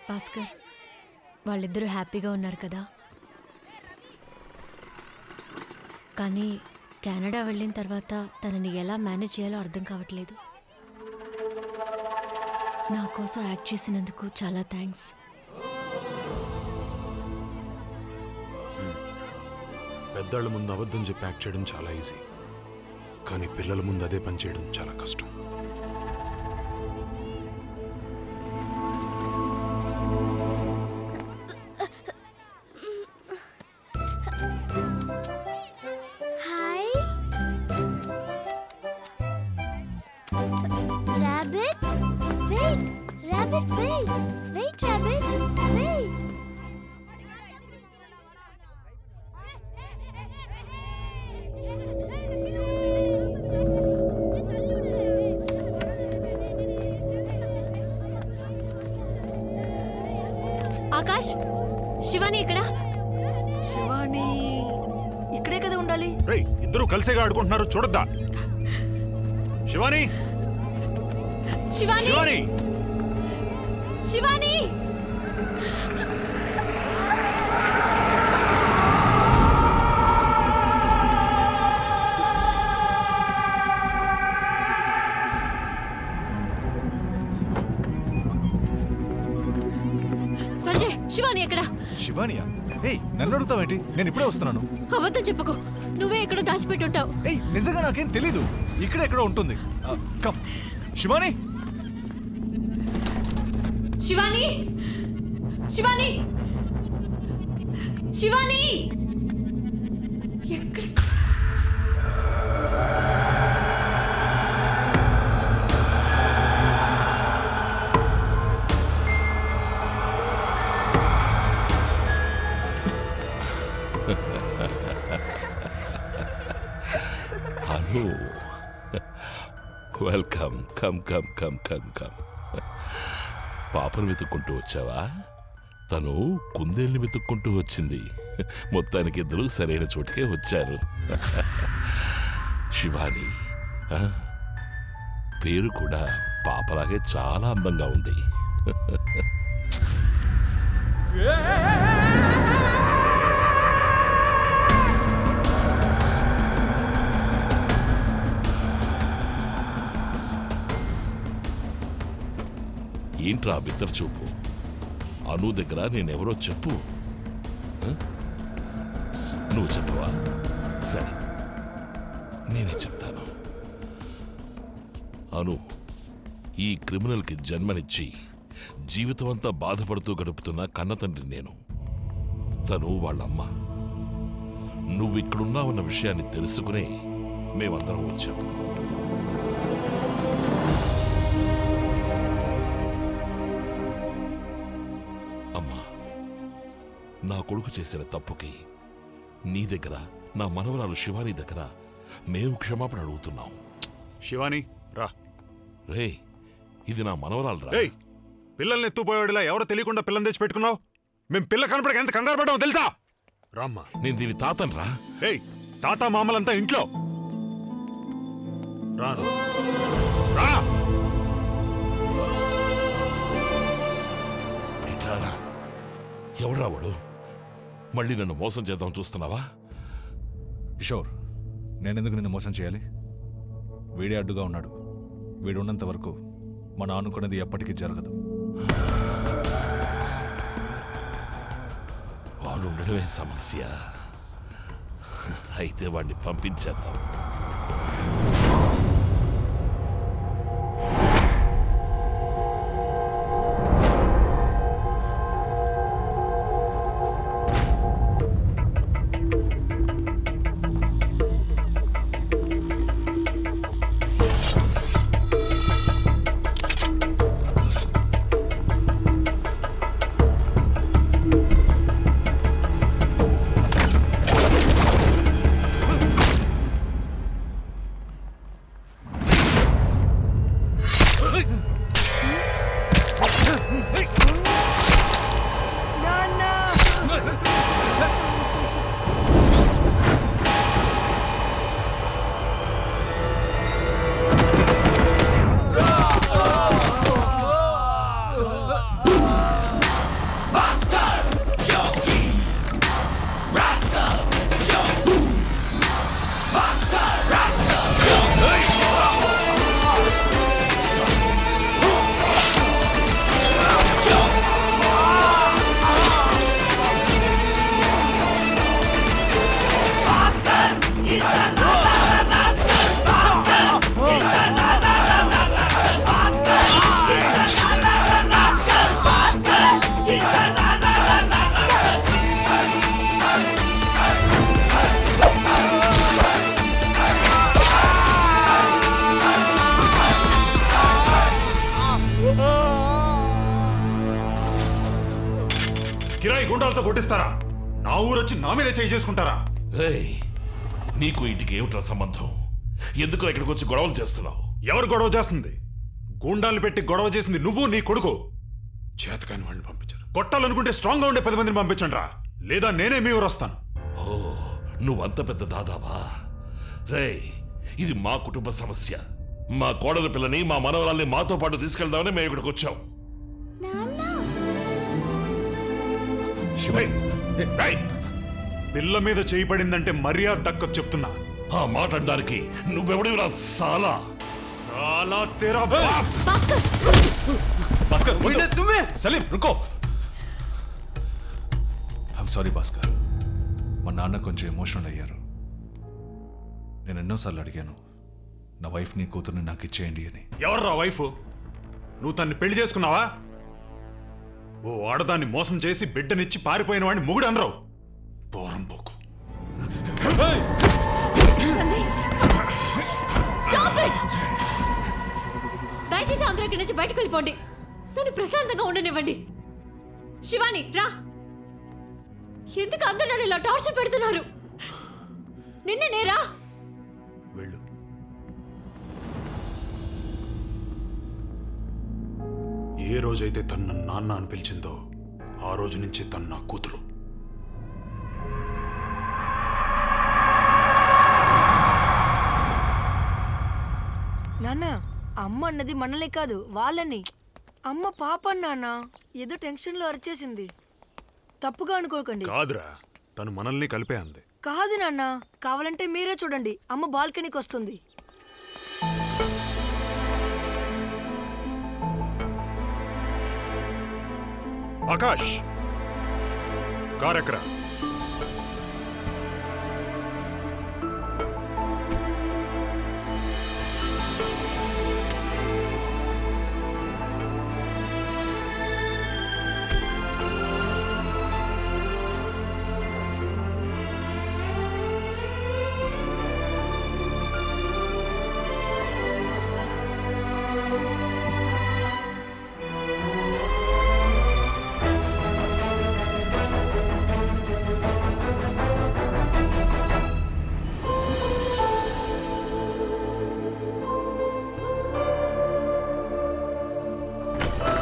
భాస్కర్, వాళ్ళిద్దరూ హ్యాపీగా ఉన్నారు కదా. కానీ కెనడా వెళ్ళిన తర్వాత తనని ఎలా మేనేజ్ చేయాలో అర్థం కావట్లేదు. నా కోసం యాక్ట్ చేసినందుకు చాలా థ్యాంక్స్. పెద్దాళ్ళ ముందు అబద్ధం చెప్పి యాక్ట్ చేయడం చాలా ఈజీ, కానీ పిల్లల ముందు అదే పని చేయడం చాలా కష్టం. ఆకాష్, శివాని ఎక్కడ? శివాని ఇక్కడే కదా ఉండాలి. రేయ్, ఇద్దరు కలిసేగా ఆడుకుంటున్నారు, చూడద్దా? శివాని, శివాని, శివాని, శివాని! సంజయ్, శివాని ఎక్కడ? శివానియా? ఏయ్, నన్ను అడుగుతావేంటి? నేను ఇప్పుడే వస్తున్నాను. అబద్ధం చెప్పుకో, నువ్వే ఎక్కడో దాచిపెట్టుంటావు. ఏయ్, నిజంగా నాకేం తెలీదు. ఇక్కడ ఎక్కడో ఉంటుంది. కమ్. శివాని, శివాని, శివాని, శివాని! ఎక్కడ? Anu, welcome. Come come come come come. పాపను వెతుక్కుంటూ వచ్చావా? తను కుందేల్ని వెతుక్కుంటూ వచ్చింది. మొత్తానికి ఇద్దరు సరైన చోటుకే వచ్చారు. శివాని, పేరు కూడా పాపలాగే చాలా అందంగా ఉంది. ఏంట్రా బిత్తర చూపు? అను దగ్గర నేనెవరో చెప్పు. నువ్వు చెప్పవా? సరే, నేనే చెప్తాను. అను ఈ క్రిమినల్కి జన్మనిచ్చి జీవితం అంతా బాధపడుతూ గడుపుతున్న కన్నతండ్రి నేను. తను వాళ్ళమ్మ. నువ్వు ఇక్కడున్నావన్న విషయాన్ని తెలుసుకునే మేమందరం వచ్చాము. అమ్మా, నా కొడుకు చేసిన తప్పుకి నీ దగ్గర, నా మనవరాలు శివాని దగ్గర మేము క్షమాపణ అడుగుతున్నాం. శివాని రా. రే, ఇది నా మనవరాలు రా. రేయ్, పిల్లల్ని ఎత్తుపోయాడులా ఎవరో తెలియకుండా పిల్లని తెచ్చి పెట్టుకున్నావు. మేము పిల్ల కనపడక ఎంత కంగారు పడ్డామో తెలుసా? రామ్మా. నేను దీని తాతను రా. ఏయ్, తాత మామలంతా ఇంట్లో. రాను రా. ఎట్లారా? ఎవడ్రా వాడు? మళ్ళీ నన్ను మోసం చేద్దాం చూస్తున్నావా? కిషోర్, నేనెందుకు నిన్ను మోసం చేయాలి? వీడే అడ్డుగా ఉన్నాడు. వీడు ఉన్నంత వరకు మనం అనుకున్నది ఎప్పటికీ జరగదు. వాడు ఉండడమే సమస్య. అయితే వాడిని పంపించేద్దాం. ఈ గుండాలతో కొట్టిస్తారా? నా ఊరొచ్చి నా మీదే చేయి చేసుకుంటారా? రేయ్, నీకు ఇంటికి ఏమిట్రా సంబంధం? ఎందుకు ఇక్కడికి వచ్చి గొడవలు చేస్తున్నావు? ఎవరు గొడవ చేస్తుంది? గూండాలు పెట్టి గొడవ చేసింది నువ్వు, నీ కొడుకు. చేతకాని వాళ్ళని పంపించారు. కొట్టాలనుకుంటే స్ట్రాంగ్ గా ఉండే 10 మందిని పంపించండి రా, లేదా నేనే మీ ఊరు వస్తాను. ఓ, నువ్వంత పెద్ద దాదావా? రేయ్, ఇది మా కుటుంబ సమస్య. మా కోడల పిల్లని, మా మనవరాల్ని మాతో పాటు తీసుకెళ్దామని మేము ఇక్కడికి వచ్చాం. ఏయ్, ఏయ్, పిల్ల మీద చేయి పడిందంటే మర్యాద దక్కదు చెప్తున్నా. ఆ మాట అనడానికి నువ్వెవడివిరా సాలా? సాలా తేరా బాప్. భాస్కర్ సలీం రుకో. ఐమ్ సారీ భాస్కర్, మా నాన్న కొంచెం ఎమోషనల్ అయ్యారు. నేను ఎన్నోసార్లు అడిగాను, నా వైఫ్ని కూతుర్ని నాకు ఇచ్చేయండి అని. ఎవర్రా వైఫ్? నువ్వు తన్ని పెళ్లి చేసుకున్నావా? ఓ ఆడదాన్ని మోసం చేసి బిడ్డనిచ్చి పారిపోయిన వాడిని మొగుడు అనరావు. దూరం పోకు. దయచేసి అందరూ ఇక్కడి నుంచి బయటకు వెళ్ళిపోండి. నన్ను ప్రశాంతంగా ఉండనివ్వండి. శివాని రా. ఎందుకు అందరూ నన్ను ఇలా టార్చర్ పెడుతున్నారు? నిన్నే నేరా. వెళ్ళు. ఏ రోజైతే తను నన్ను నాన్న అని పిలిచిందో ఆ రోజు నుంచి తను నా కూతురు. నాన్న, అమ్మ అన్నది మనలే కాదు వాళ్ళని. అమ్మ పాప నాన్న, ఏదో టెన్షన్లో అరిచేసింది. తప్పుగా అనుకోకండి. కాదురా, తను మనల్ని కలిపే అంది. కాదు నాన్న, కావాలంటే మీరే చూడండి, అమ్మ బాల్కనీకి వస్తుంది. ఆకాష్, కారెక్కరా.